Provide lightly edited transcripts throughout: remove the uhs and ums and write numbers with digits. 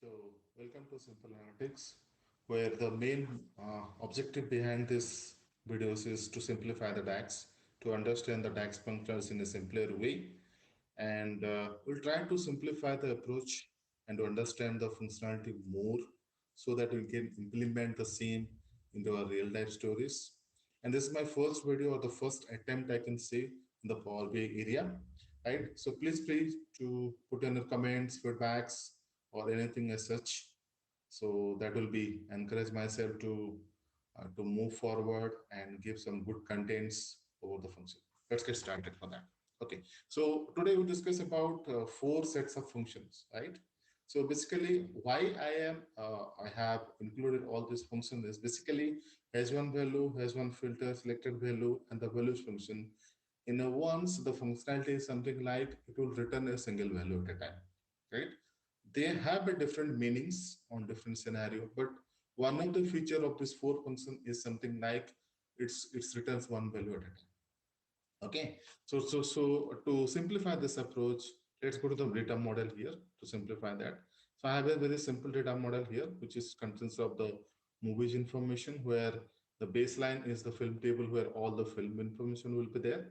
So, welcome to Simple Analytics, where the main objective behind this videos is to simplify the DAX, to understand the DAX functions in a simpler way, and we'll try to simplify the approach and to understand the functionality more so that we can implement the same into our real life stories. And this is my first video or the first attempt I can say in the Power BI area, right? So please to put in your comments, feedbacks, or anything as such. So that will be encourage myself to move forward and give some good contents over the function. Let's get started for that. Okay. So today we discuss about four sets of functions, right? So basically, why I have included all these functions is basically has one value, has one filter, selected value, and the values function. In a once, the functionality is something like it will return a single value at a time, right? They have a different meanings on different scenario, but one of the feature of this four function is something like it's returns one value at a time. Okay, so to simplify this approach, let's go to the data model here to simplify that. So I have a very simple data model here, which is consists of the movies information, where the baseline is the film table, where all the film information will be there,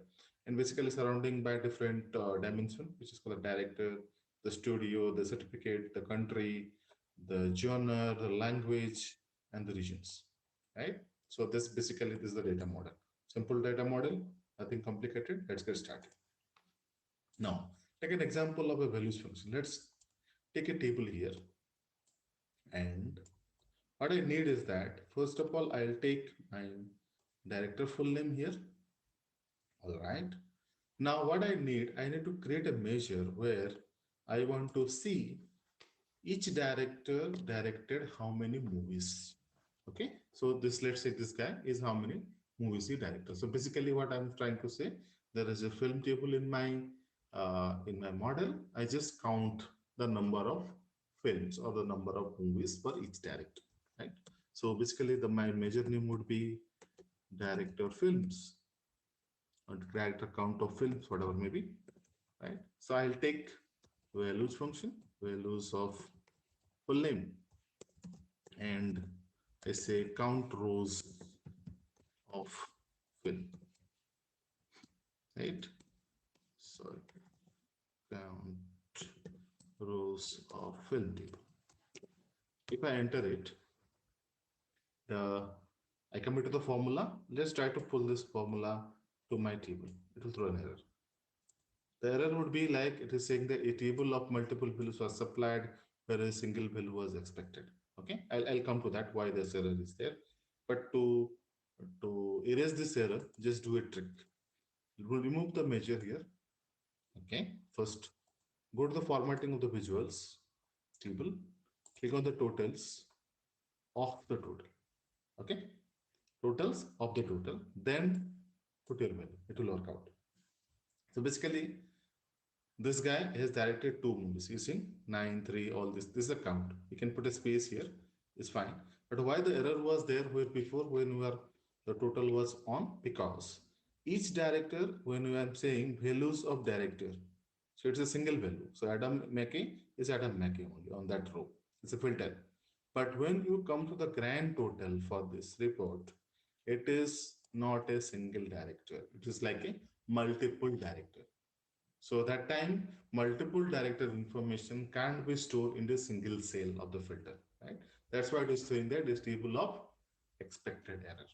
and basically surrounding by different dimension, which is called the director, the studio, the certificate, the country, the genre, the language, and the regions, right? So this is the data model. Simple data model, nothing complicated. Let's get started. Now, take an example of a values function. Let's take a table here. And what I need is that, first of all, I'll take my director full name here. All right. Now, what I need to create a measure where I want to see each director directed how many movies. Okay. So this, let's say this guy is how many movies he directed. So basically what I'm trying to say, there is a film table in my model. I just count the number of films or the number of movies for each director, right? So basically my measure name would be director films or director count of films, whatever maybe, right? So I'll take values function, values of full name, and I say count rows of film, right? So count rows of film table. If I enter it, the I come into the formula. Let's try to pull this formula to my table. It will throw an error. The error would be like it is saying that a table of multiple values was supplied where a single value was expected. Okay, I'll come to that why this error is there. But to erase this error, just do a trick. We'll remove the measure here. Okay, first go to the formatting of the visuals table, click on the totals of the total. Okay, totals of the total, then put your value. It will work out. So basically, this guy has directed two movies using 9, 3, all this. This is a count. You can put a space here. It's fine. But why the error was there where before when we are the total was on? Because each director, when we are saying values of director, so it's a single value. So Adam Mackey is Adam Mackey only on that row. It's a filter. But when you come to the grand total for this report, it is not a single director. It is like a multiple director. So that time, multiple director information can't be stored in a single cell of the filter, right? That's why it is saying that this table of expected error.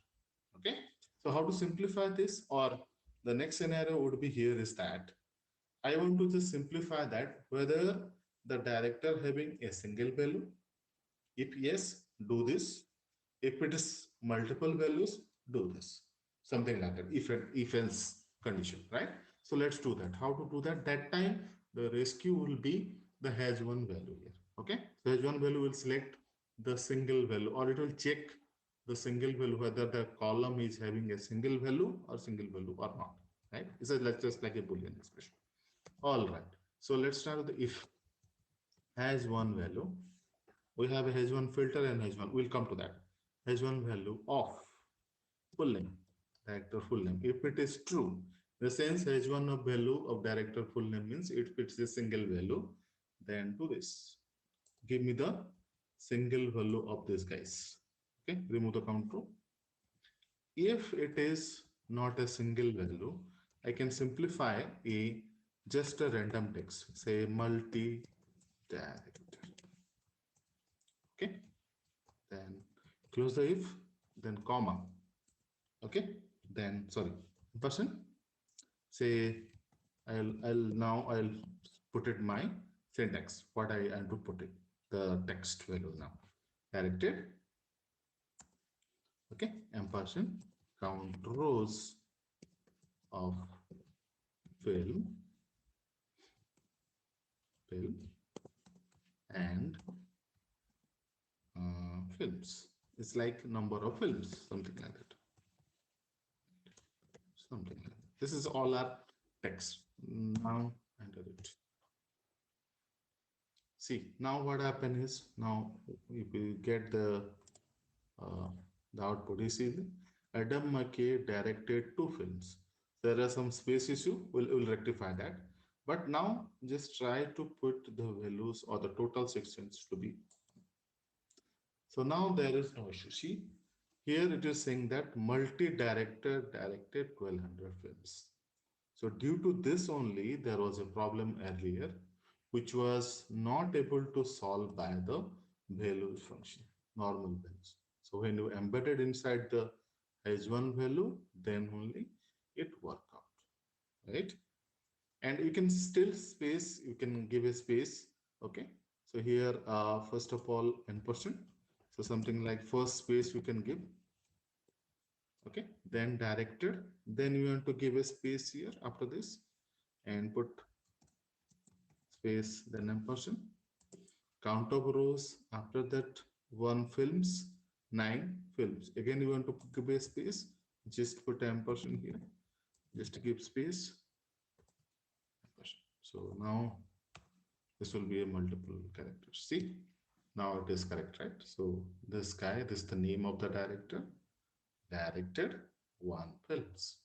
Okay. So how to simplify this, or the next scenario would be here is that I want to just simplify that whether the director having a single value. If yes, do this. If it is multiple values, do this. Something like that. If else condition, right? So let's do that. How to do that? That time the rescue will be the has one value here. Okay. So has one value will select the single value, or it will check the single value whether the column is having a single value or single value or not. Right? It's just like a Boolean expression. All right. So let's start with the if has one value. We have a HasOneFilter and H1. We'll come to that. H1 value of full name, director full name. If it is true, the sense H1 of value of director full name means if it's a single value, then do this. give me the single value of these guys. Okay, remove the count row. If it is not a single value, I can simplify a just a random text, say multi-director. Okay, then close the if, then comma. Okay, then sorry, person. Say I'll put it my syntax. What I am to put it the text value now. Directed. Okay, ampersand count rows of film and films. It's like number of films, something like that. Something like that. This is all our text. Now enter it. See, now what happened is, now if we get uh, the output, you see Adam McKay directed 2 films. There are some space issue, we'll rectify that. But now just try to put the values or the total sections to be. So now there is no issue. See, here it is saying that multi-director directed 1200 films. So due to this only, there was a problem earlier, which was not able to solve by the values function, normal values. So when you embedded inside the HasOneValue, then only it worked out, right? And you can still space, you can give a space, okay? So here, first of all, n%. So something like first space you can give, okay? Then directed, then you want to give a space here after this and put space, then ampersand. Count of rows, after that 1 films, 9 films. Again, you want to give a space, just put ampersand here, just to give space. So now this will be a multiple characters. See, now it is correct, right? So this guy, this is the name of the director, directed 1 films.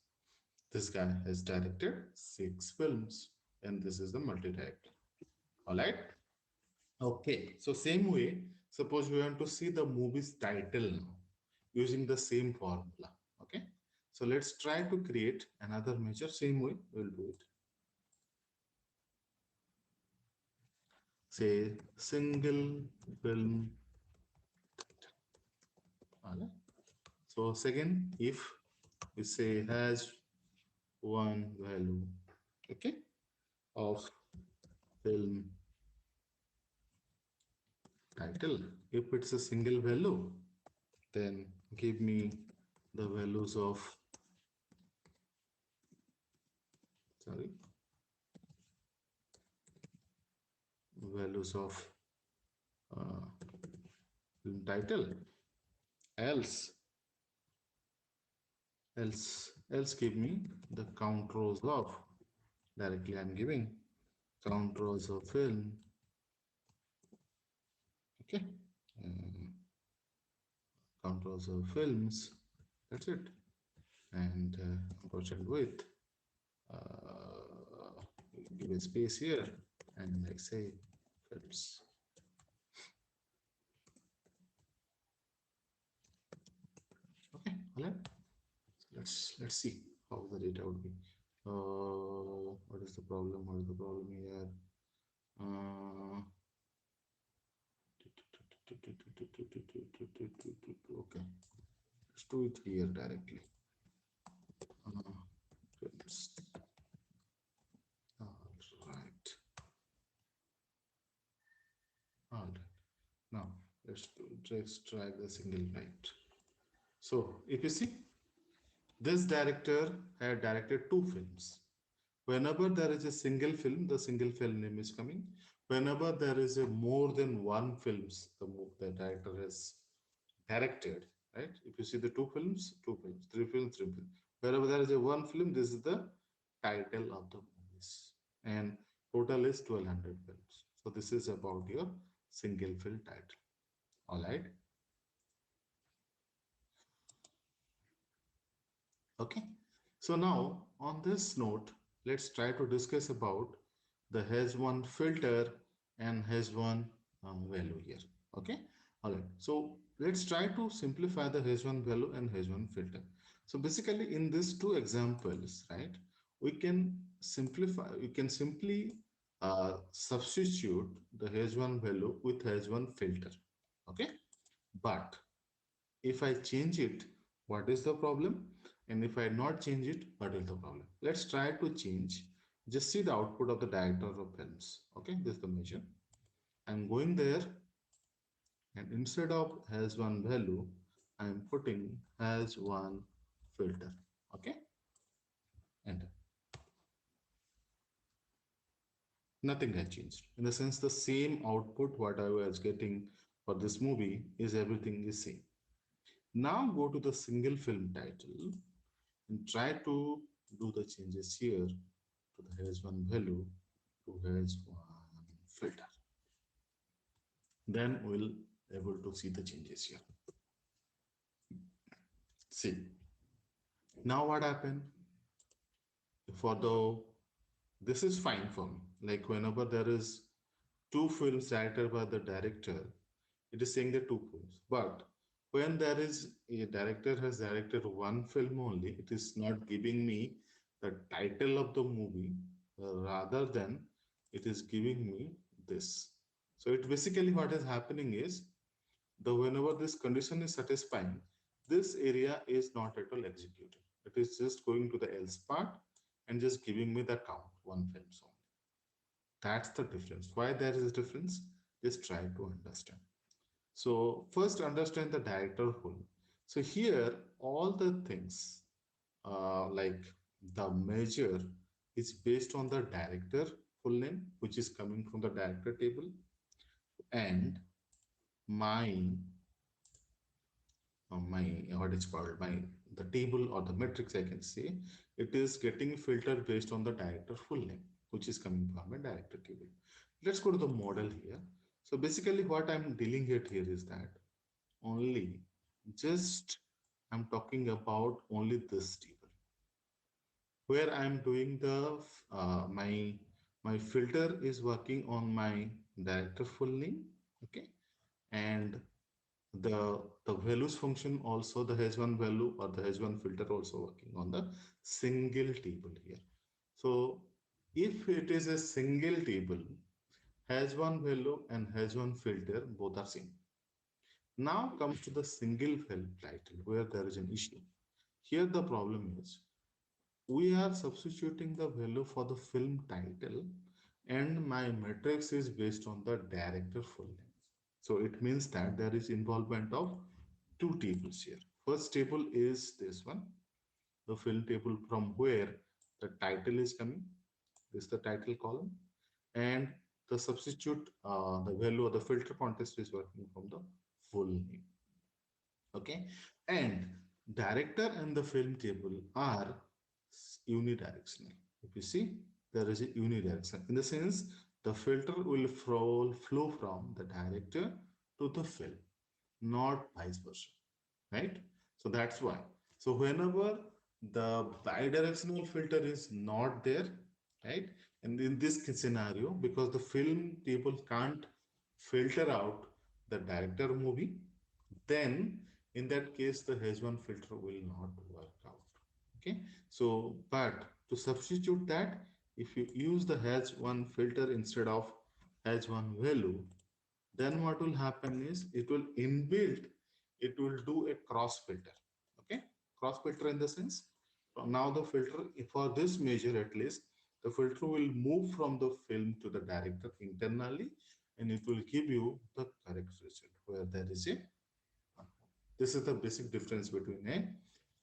This guy has directed 6 films, and this is the multi-director. All right. Okay, so same way, suppose we want to see the movie's title now using the same formula. Okay, so let's try to create another measure. Same way, we'll do it. Say single film. So second, if we say has one value, okay, of film title. If it's a single value, then give me the values of, sorry, values of film title. Else give me the count rows of, directly I'm giving count rows of film, okay, count rows of films, that's it. And proceed with give a space here and like say films. Okay, all right. So let's see how the data would be. What is the problem? What is the problem here? Okay, let's do it here directly. Films. All right. All right. Now let's just drag the single right. So if you see, this director had directed 2 films. Whenever there is a single film, the single film name is coming. Whenever there is a more than 1 films, the director has directed, right? If you see the 2 films, 2 films, 3 films, 3 films. Wherever there is a 1 film, this is the title of the movies. And total is 1200 films. So this is about your single film title. All right. Okay. So now on this note, let's try to discuss about the HasOneFilter and HasOneValue. value here. Okay. All right. So let's try to simplify the HasOneValue and HasOneFilter. So basically, in these two examples, right, we can simply substitute the HasOneValue with HasOneFilter. Okay. But if I change it, what is the problem? And if I not change it, what is the problem? Let's try to change. Just see the output of the director of films. Okay, this is the measure. I'm going there, and instead of has one value, I'm putting has one filter. Okay, enter. Nothing has changed. In the sense, the same output what I was getting for this movie is everything is same. Now go to the single film title and try to do the changes here to the has one value to has one filter. Then we'll able to see the changes here. See, now what happened for the this is fine for me. Like whenever there is two films directed by the director, it is saying the two films. But when there is a director has directed one film only, it is not giving me the title of the movie, rather than it is giving me this. So it basically what is happening is the whenever this condition is satisfying, this area is not at all executed. It is just going to the else part and just giving me the count, one film only. That's the difference. Why there is a difference? Just try to understand. So first understand the director role. So here all the things like the measure is based on the director full name, which is coming from the director table, and my my what is called my the table or the matrix, I can say it is getting filtered based on the director full name, which is coming from a director table. Let's go to the model here. So basically what I'm dealing with here is that only just I'm talking about only this table where I'm doing the my filter is working on my director full name. Okay. And the values function also the HasOneValue or the HasOneFilter also working on the single table here. So if it is a single table, HasOneValue and HasOneFilter both are same. Now comes to the single film title where there is an issue. Here the problem is we are substituting the value for the film title and my matrix is based on the director full name. So it means that there is involvement of two tables here. First table is this one, the film table from where the title is coming. This is the title column, and the substitute the value of the filter context is working from the full name. Okay, and director and the film table are unidirectional. If you see, there is a unidirectional in the sense the filter will flow from the director to the film, not vice versa, right? So that's why. So whenever the bidirectional filter is not there, right? And in this scenario, because the film table can't filter out the director movie, then in that case, the HasOneFilter will not work out. Okay. So, but to substitute that, if you use the HasOneFilter instead of HasOneValue, then what will happen is it will inbuilt, it will do a cross filter. Okay, cross filter in the sense now the filter for this measure at least the filter will move from the film to the director internally and it will give you the correct result where there is a this is the basic difference between a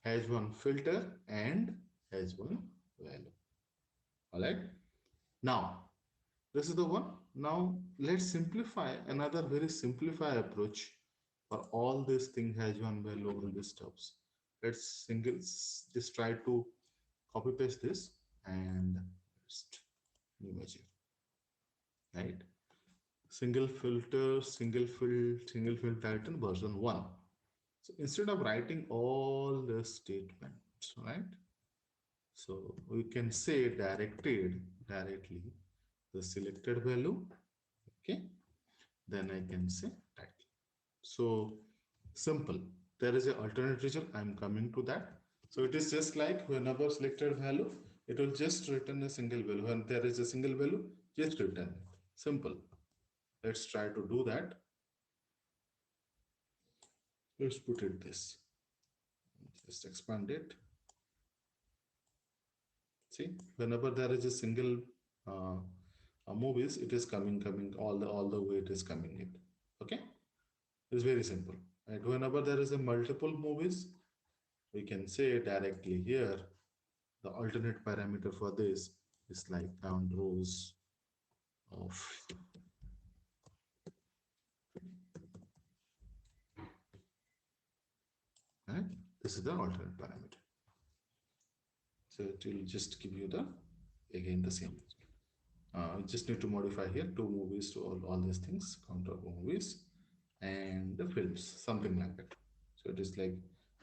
HasOneFilter and HasOneValue. All right, now this is the one. Now let's simplify another very simplify approach for all these things HasOneValue, all these stuffs. Let's just try to copy paste this and just new measure, right? Single fill title version 1. So instead of writing all the statements, right? So we can say directly the selected value, okay? then I can say title. So simple. There is an alternate result. I'm coming to that. So it is just like whenever selected value, it will just return a single value. When there is a single value, just return it. Simple. Let's try to do that. Let's put it this. Just expand it. See, whenever there is a single uh, movies, it is coming all the way. It is coming it. Okay, it's very simple. Right? Whenever there is a multiple movies, we can say directly here the alternate parameter for this is like count rows of, right? This is the alternate parameter. So it will just give you the again the same. Just need to modify here two movies to all these things, count of movies and the films, something like that. So it is like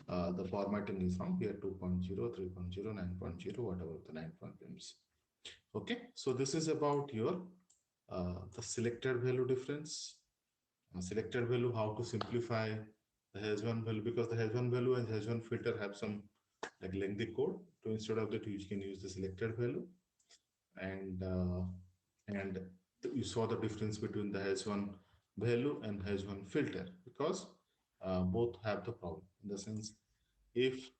the formatting is wrong here 2.0, 3.0, 9.0, whatever the 9 films. Okay, so this is about your the selected value difference. Selected value, how to simplify the HasOneValue, because the HasOneValue and HasOneFilter have some like lengthy code. So instead of that, you can use the selected value, and and you saw the difference between the HasOneValue and HasOneFilter because both have the problem in the sense if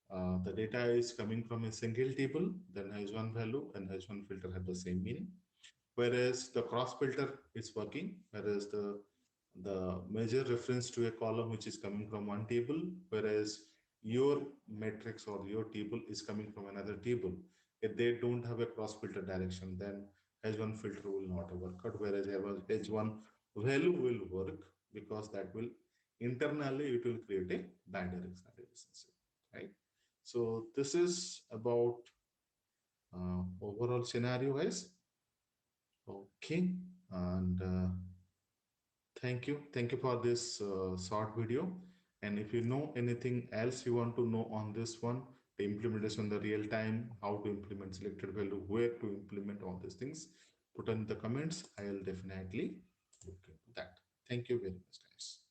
the data is coming from a single table, then HasOneValue and HasOneFilter have the same meaning. Whereas the cross filter is working, whereas the major reference to a column which is coming from one table, whereas your matrix or your table is coming from another table. If they don't have a cross filter direction, then HasOneFilter will not work out, whereas HasOneValue will work because that will internally it will create a bidirectional relationship, right? So this is about overall scenario, guys. Okay, and thank you for this short video. And if you know anything else you want to know on this one, the implementation, the real time, how to implement selected value, where to implement all these things, put in the comments. I'll definitely look into that. Thank you very much, guys.